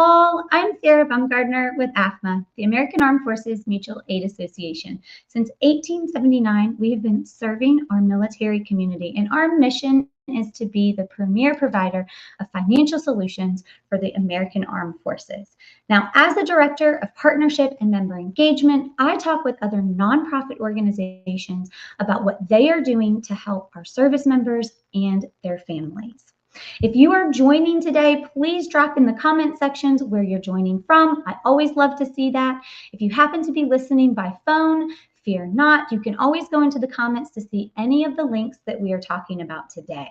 all. I'm Sarah Bumgardner with AAFMAA, the American Armed Forces Mutual Aid Association. Since 1879, we have been serving our military community, and our mission is to be the premier provider of financial solutions for the American Armed Forces. Now, as the Director of Partnership and Member Engagement, I talk with other nonprofit organizations about what they are doing to help our service members and their families. If you are joining today, please drop in the comment sections where you're joining from. I always love to see that. If you happen to be listening by phone, fear not. You can always go into the comments to see any of the links that we are talking about today.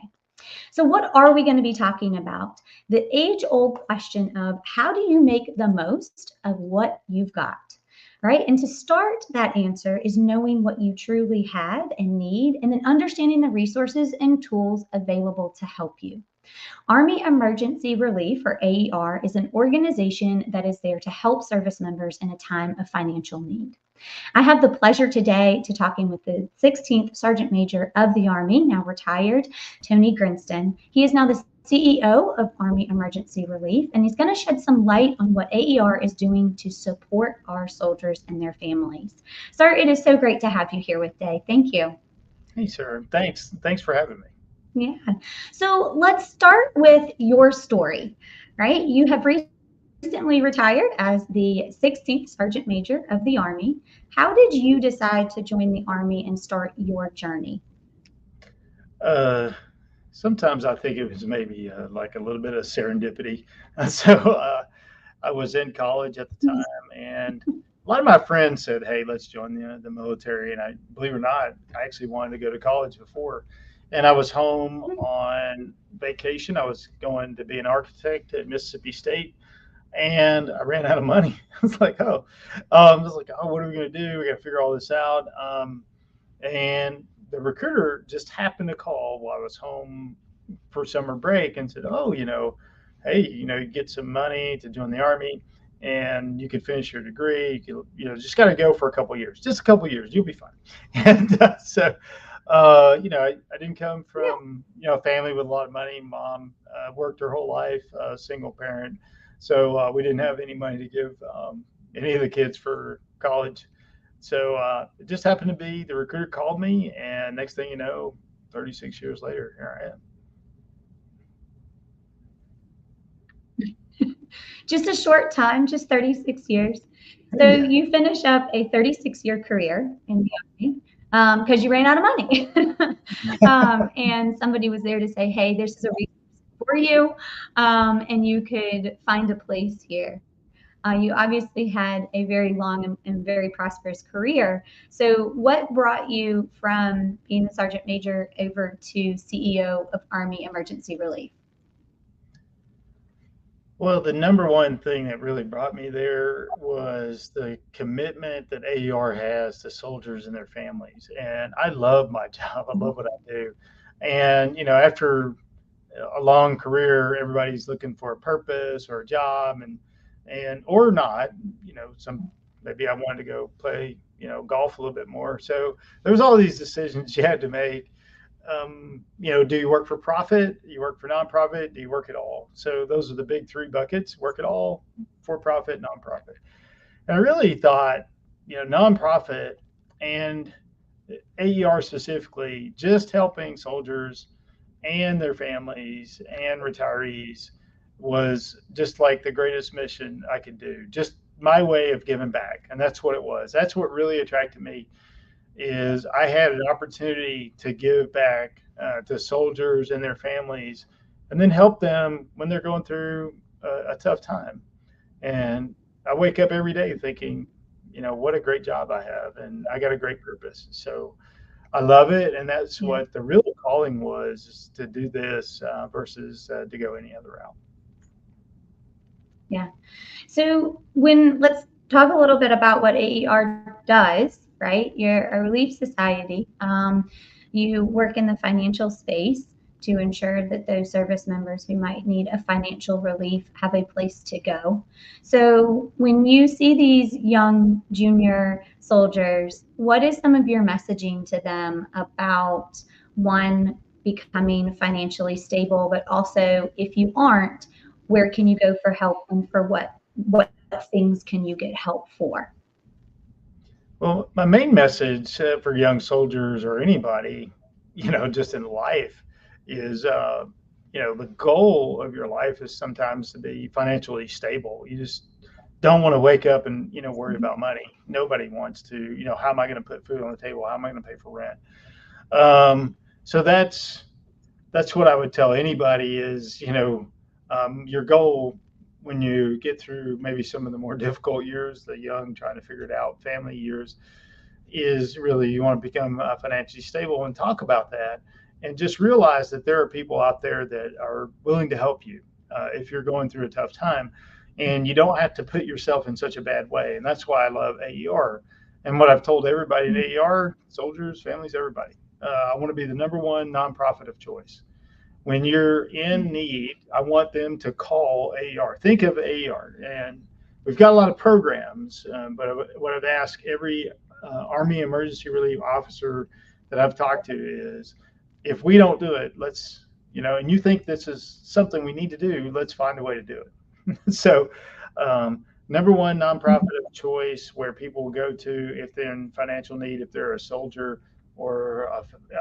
So what are we going to be talking about? The age-old question of how do you make the most of what you've got? Right? And to start that answer is knowing what you truly have and need, and then understanding the resources and tools available to help you. Army Emergency Relief, or AER, is an organization that is there to help service members in a time of financial need. I have the pleasure today to talking with the 16th Sergeant Major of the Army, now retired, Tony Grinston. He is now the CEO of Army Emergency Relief, and he's going to shed some light on what AER is doing to support our soldiers and their families. Sir, it is so great to have you here with today. Thank you. Hey, Sarah. Thanks for having me. Yeah. So let's start with your story, right? You have recently retired as the 16th Sergeant Major of the Army. How did you decide to join the Army and start your journey? Sometimes I think it was maybe like a little bit of serendipity. So I was in college at the time, and a lot of my friends said, "Hey, let's join the military." And I, believe it or not, I actually wanted to go to college before. And I was home on vacation. I was going to be an architect at Mississippi State, and I ran out of money. I was like, "Oh," what are we going to do? We got to figure all this out. And the recruiter just happened to call while I was home for summer break and said, "Oh, hey, you get some money to join the Army, and you could finish your degree. You could, just got to go for a couple of years, just a couple of years. You'll be fine." And I didn't come from a family with a lot of money. Mom worked her whole life, single parent, so we didn't have any money to give any of the kids for college. So it just happened to be the recruiter called me, and next thing you know, 36 years later, here I am. Just a short time, just 36 years. So you finish up a 36-year career in the Army because you ran out of money. And somebody was there to say, "Hey, this is a resource for you, and you could find a place here." You obviously had a very long and very prosperous career. So what brought you from being the Sergeant Major over to CEO of Army Emergency Relief? Well, the number one thing that really brought me there was the commitment that AER has to soldiers and their families. And I love my job. I love what I do. And, after a long career, everybody's looking for a purpose or a job and or not, maybe I wanted to go play, golf a little bit more. So there was all these decisions you had to make. Do you work for profit? Do you work for nonprofit? Do you work at all? So those are the big three buckets: work at all, for profit, nonprofit. And I really thought, nonprofit and AER specifically, just helping soldiers and their families and retirees was just like the greatest mission I could do. Just my way of giving back. And that's what it was. That's what really attracted me, is I had an opportunity to give back to soldiers and their families, and then help them when they're going through a tough time. And I wake up every day thinking, what a great job I have, and I got a great purpose. So I love it, and that's what the real calling was, is to do this versus to go any other route. Yeah. So let's talk a little bit about what AER does, right? You're a relief society. You work in the financial space to ensure that those service members who might need a financial relief have a place to go. So when you see these young junior soldiers, what is some of your messaging to them about, one, becoming financially stable, but also, if you aren't, where can you go for help, and for what things can you get help for? Well, my main message for young soldiers or anybody, just in life is, the goal of your life is sometimes to be financially stable. You just don't want to wake up and, worry Mhm. about money. Nobody wants to, how am I going to put food on the table? How am I going to pay for rent? So that's what I would tell anybody is, your goal when you get through maybe some of the more difficult years, the young trying to figure it out, family years, is really you want to become financially stable and talk about that. And just realize that there are people out there that are willing to help you if you're going through a tough time. And you don't have to put yourself in such a bad way. And that's why I love AER. And what I've told everybody in AER, soldiers, families, everybody, I want to be the number one nonprofit of choice. When you're in need, I want them to call AER. Think of AER. And we've got a lot of programs, but what I'd ask every Army Emergency Relief officer that I've talked to is, if we don't do it, let's, and you think this is something we need to do, let's find a way to do it. So, number one nonprofit of choice where people will go to if they're in financial need, if they're a soldier or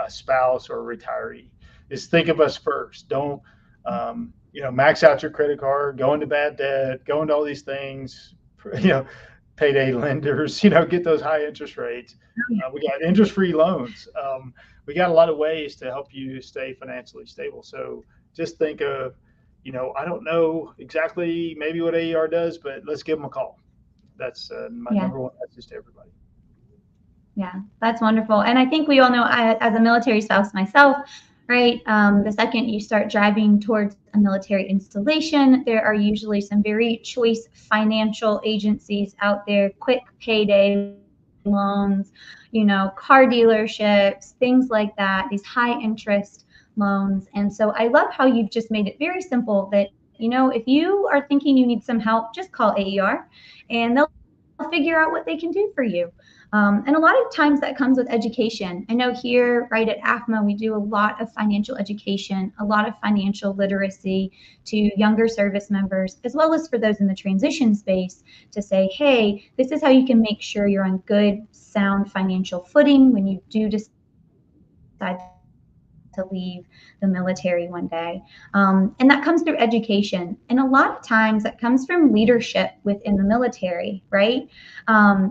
a spouse or a retiree, is think of us first. Don't, max out your credit card, go into bad debt, go into all these things, you know, payday lenders, get those high interest rates. We got interest-free loans. We got a lot of ways to help you stay financially stable. So just think of, I don't know exactly maybe what AER does, but let's give them a call. That's my Yeah. number one message to everybody. Yeah, that's wonderful. And I think we all know, as a military spouse myself, right? The second you start driving towards a military installation, there are usually some very choice financial agencies out there, quick payday loans, car dealerships, things like that, these high interest loans. And so I love how you've just made it very simple that, if you are thinking you need some help, just call AER and they'll figure out what they can do for you. And a lot of times that comes with education. I know here, right at AAFMAA, we do a lot of financial education, a lot of financial literacy to younger service members, as well as for those in the transition space, to say, hey, this is how you can make sure you're on good, sound financial footing when you do decide to leave the military one day. And that comes through education. And a lot of times that comes from leadership within the military, right?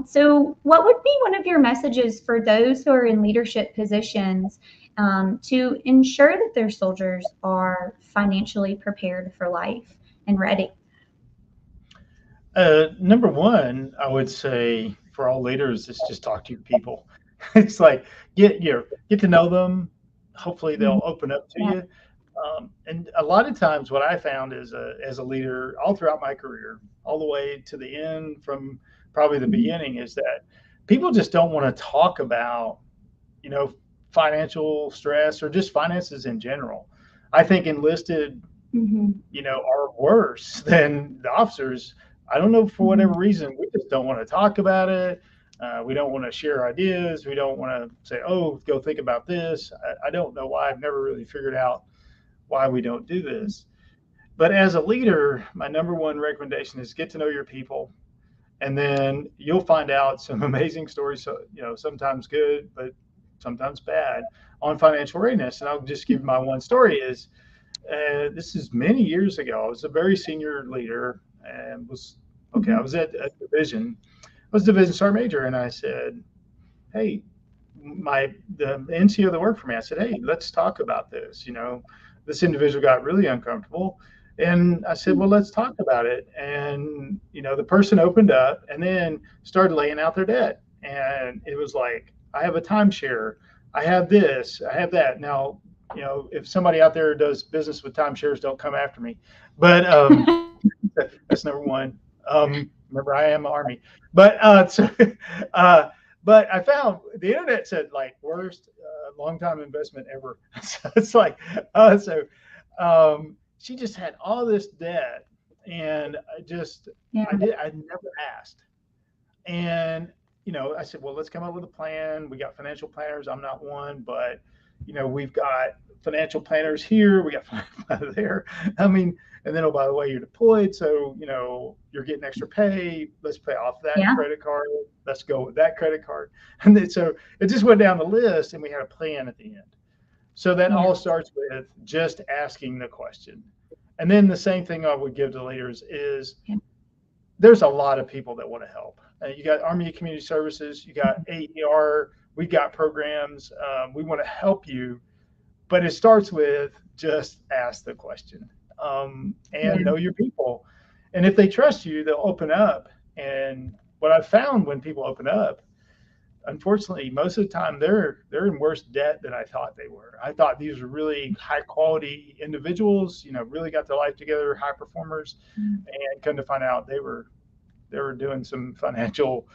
So what would be one of your messages for those who are in leadership positions to ensure that their soldiers are financially prepared for life and ready? Number one, I would say for all leaders is just talk to your people. It's like get to know them. Hopefully they'll open up to Yeah. you. And a lot of times, what I found is as a leader, all throughout my career, all the way to the end, from probably the beginning, is that people just don't want to talk about, you know, financial stress or just finances in general. I think enlisted, Mm-hmm. are worse than the officers. I don't know, for Mm-hmm. whatever reason, we just don't want to talk about it. We don't want to share ideas. We don't want to say, oh, go think about this. I don't know why. I've never really figured out why we don't do this. But as a leader, my number one recommendation is get to know your people. And then you'll find out some amazing stories, so, sometimes good, but sometimes bad, on financial readiness. And I'll just give my one story is this is many years ago. I was a very senior leader and I was at a division. I was a division sergeant major, and I said, "Hey, the NCO that worked for me," I said, "Hey, let's talk about this." This individual got really uncomfortable, and I said, "Well, let's talk about it." And the person opened up and then started laying out their debt, and it was like, "I have a timeshare. I have this. I have that." Now, if somebody out there does business with timeshares, don't come after me. But that's number one. Remember, I am Army. But but I found the internet said like worst long time investment ever. So it's like she just had all this debt, and Yeah. I never asked. And I said, well, let's come up with a plan. We got financial planners. I'm not one, but we've got financial planners here, we got financial there. I mean, and then, oh, by the way, you're deployed, so you're getting extra pay. Let's pay off that Yeah. credit card. Let's go with that credit card. And then, so it just went down the list, and we had a plan at the end. So that Yeah. all starts with just asking the question. And then the same thing I would give to leaders is there's a lot of people that want to help. You got Army Community Services, you got AER, we got programs. We want to help you, but it starts with just ask the question and know your people. And if they trust you, they'll open up. And what I've found when people open up, unfortunately, most of the time they're in worse debt than I thought they were. I thought these were really high quality individuals, really got their life together, high performers, and come to find out they were doing some financial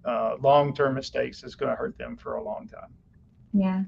long-term mistakes that's going to hurt them for a long time. Yeah.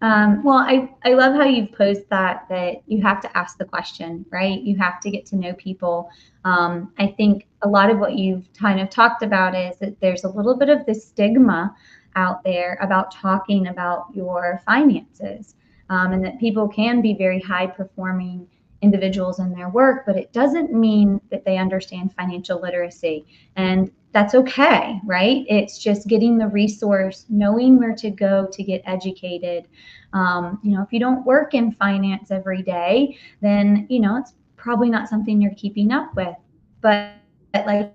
Well, I love how you've posed that you have to ask the question, right? You have to get to know people. I think a lot of what you've kind of talked about is that there's a little bit of this stigma out there about talking about your finances, and that people can be very high performing individuals in their work, but it doesn't mean that they understand financial literacy. And that's okay, right? It's just getting the resource, knowing where to go to get educated. If you don't work in finance every day, then, it's probably not something you're keeping up with. But like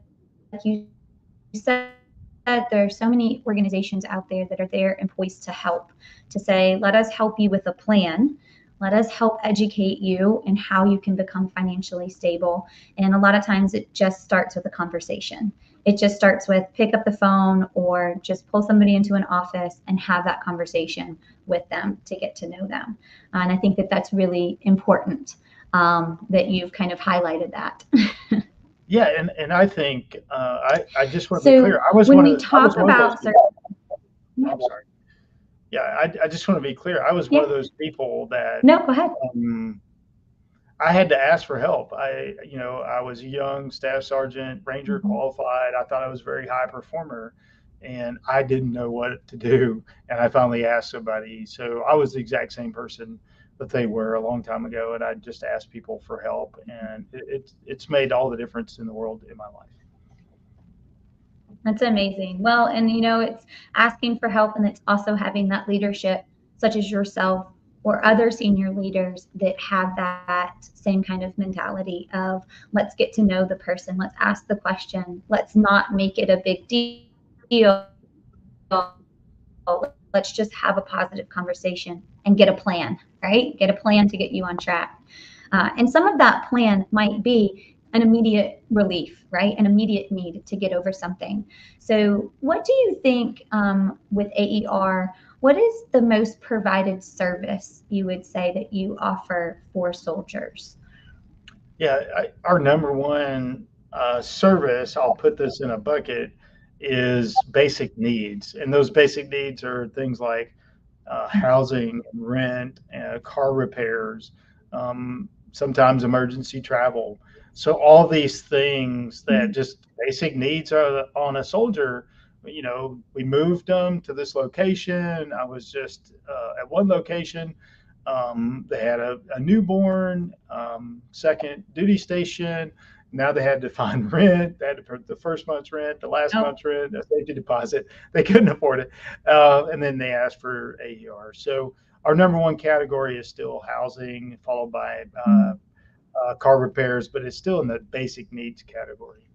you said, there are so many organizations out there that are there and poised to help, to say, let us help you with a plan. Let us help educate you in how you can become financially stable. And a lot of times it just starts with a conversation. It just starts with pick up the phone or just pull somebody into an office and have that conversation with them to get to know them. And I think that that's really important, that you've kind of highlighted that. Yeah, and I think I just want to be clear. I was when we talk about. I'm sorry. Yeah, I just want to be clear. I was one of those people that. No, go ahead. I had to ask for help. I was a young staff sergeant, Ranger qualified. I thought I was a very high performer, and I didn't know what to do. And I finally asked somebody. So I was the exact same person that they were a long time ago, and I just asked people for help, and it's made all the difference in the world in my life. That's amazing. Well, and it's asking for help, and it's also having that leadership, such as yourself or other senior leaders that have that same kind of mentality of let's get to know the person, let's ask the question, let's not make it a big deal. Let's just have a positive conversation and get a plan, right? Get a plan to get you on track. And some of that plan might be an immediate relief, right? An immediate need to get over something. So what do you think with AER, what is the most provided service you would say that you offer for soldiers? Yeah, our number one service, I'll put this in a bucket, is basic needs. And those basic needs are things like housing, rent, car repairs, sometimes emergency travel. So all these things that just basic needs are on a soldier. We moved them to this location. I was just at one location. They had a newborn, second duty station. Now they had to find rent. They had to put the first month's rent, the last month's rent, a safety deposit. They couldn't afford it. And then they asked for AER. So our number one category is still housing, followed by car repairs, but it's still in the basic needs category.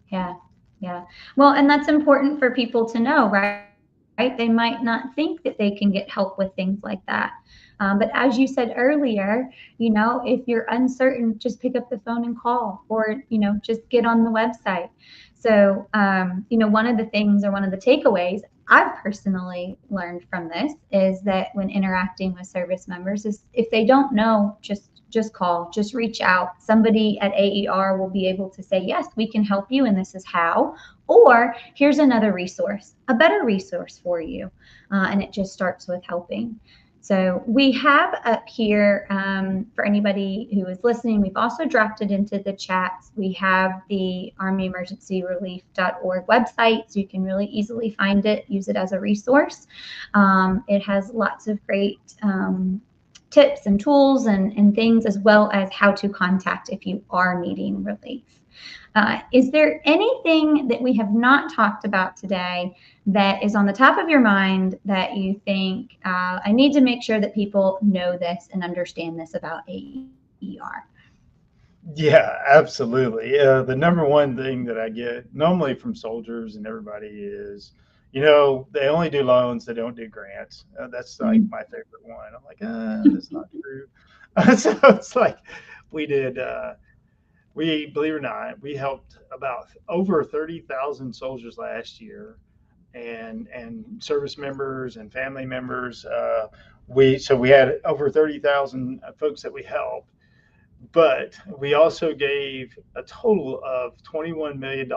Yeah. Well, and that's important for people to know, right? They might not think that they can get help with things like that. But as you said earlier, if you're uncertain, just pick up the phone and call, or, just get on the website. So, one of the things, or one of the takeaways I've personally learned from this is that when interacting with service members is if they don't know, just call, just reach out. Somebody at AER will be able to say, yes, we can help you, and this is how, or here's another resource, a better resource for you. And it just starts with helping. So we have up here, for anybody who is listening, we've also dropped it into the chats. We have the ArmyEmergencyRelief.org website, so you can really easily find it, use it as a resource. It has lots of great tips and tools and things, as well as how to contact if you are needing relief. Is there anything that we have not talked about today that is on the top of your mind that you think, I need to make sure that people know this and understand this about AER? Yeah, absolutely. The number one thing that I get normally from soldiers and everybody is, they only do loans, they don't do grants. That's like my favorite one. I'm like, that's not true. So it's like we did. We, believe it or not, we helped about over 30,000 soldiers last year, and service members and family members. We had over 30,000 folks that we helped, but we also gave a total of $21 million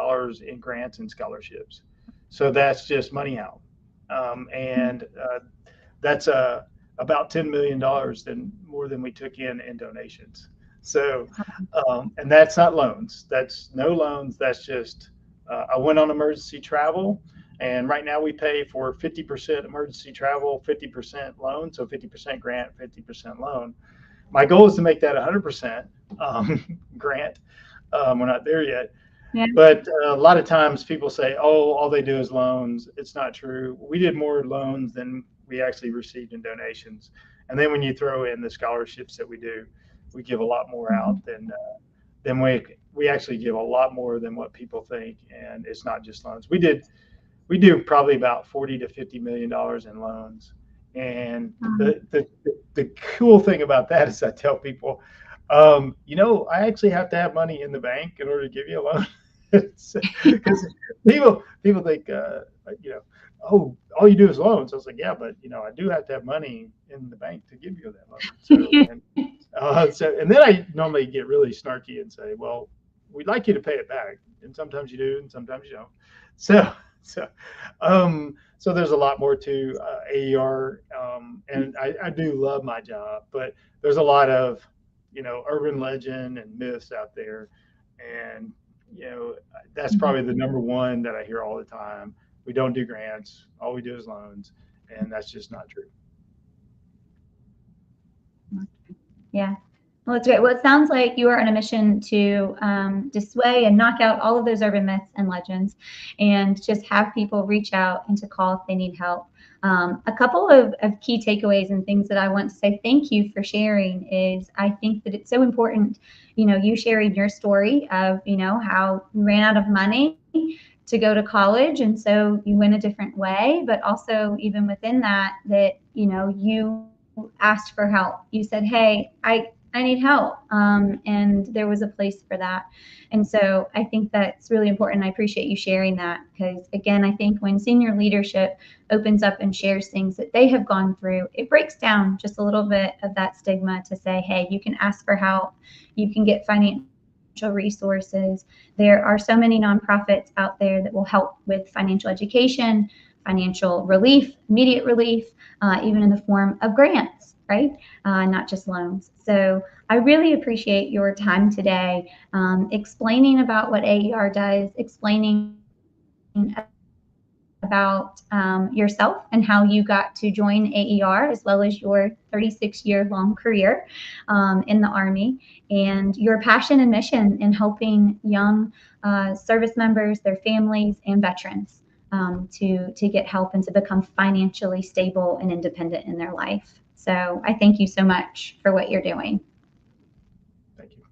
in grants and scholarships. So that's just money out, and that's about $10 million more than we took in donations. So, and that's not loans. That's no loans. That's just, I went on emergency travel, and right now we pay for 50% emergency travel, 50% loan. So 50% grant, 50% loan. My goal is to make that 100% grant. We're not there yet. Yeah. But a lot of times people say, oh, all they do is loans. It's not true. We did more loans than we actually received in donations. And then when you throw in the scholarships that we do, we give a lot more out than we actually give a lot more than what people think. And it's not just loans. We do probably about $40 to $50 million in loans. And the cool thing about that is I tell people, I actually have to have money in the bank in order to give you a loan. Because people think, oh, all you do is loans. I was like, yeah, but I do have to have money in the bank to give you that loan. And then I normally get really snarky and say, well, we'd like you to pay it back, and sometimes you do, and sometimes you don't. So there's a lot more to AER, and I do love my job, but there's a lot of urban legend and myths out there, and that's probably the number one that I hear all the time. We don't do grants. All we do is loans. And that's just not true. Yeah. Well, it's great. Well, it sounds like you are on a mission to dissuade and knock out all of those urban myths and legends, and just have people reach out and to call if they need help. A couple of key takeaways and things that I want to say thank you for sharing is, I think that it's so important, you sharing your story of, how you ran out of money to go to college, and so you went a different way, but also even within that, you asked for help. You said, hey, I need help. And there was a place for that. And so I think that's really important. I appreciate you sharing that, because again, I think when senior leadership opens up and shares things that they have gone through, it breaks down just a little bit of that stigma to say, hey, you can ask for help. You can get financial resources. There are so many nonprofits out there that will help with financial education, financial relief, immediate relief, even in the form of grants, right? Not just loans. So I really appreciate your time today, explaining about what AER does, explaining about yourself and how you got to join AER, as well as your 36-year-long career in the Army, and your passion and mission in helping young service members, their families, and veterans to get help and to become financially stable and independent in their life. So I thank you so much for what you're doing. Thank you.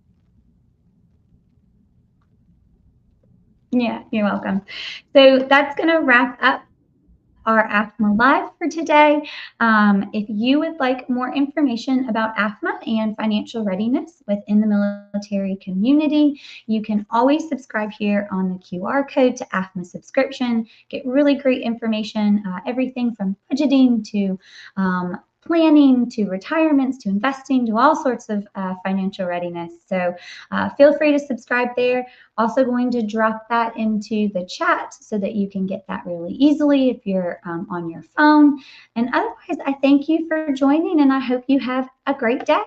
Yeah, you're welcome. So that's going to wrap up our AAFMAA Live for today. If you would like more information about AAFMAA and financial readiness within the military community, you can always subscribe here on the QR code to AAFMAA subscription. Get really great information, everything from budgeting to planning to retirements to investing to all sorts of financial readiness. So feel free to subscribe there. Also going to drop that into the chat so that you can get that really easily if you're on your phone. And otherwise, I thank you for joining, and I hope you have a great day.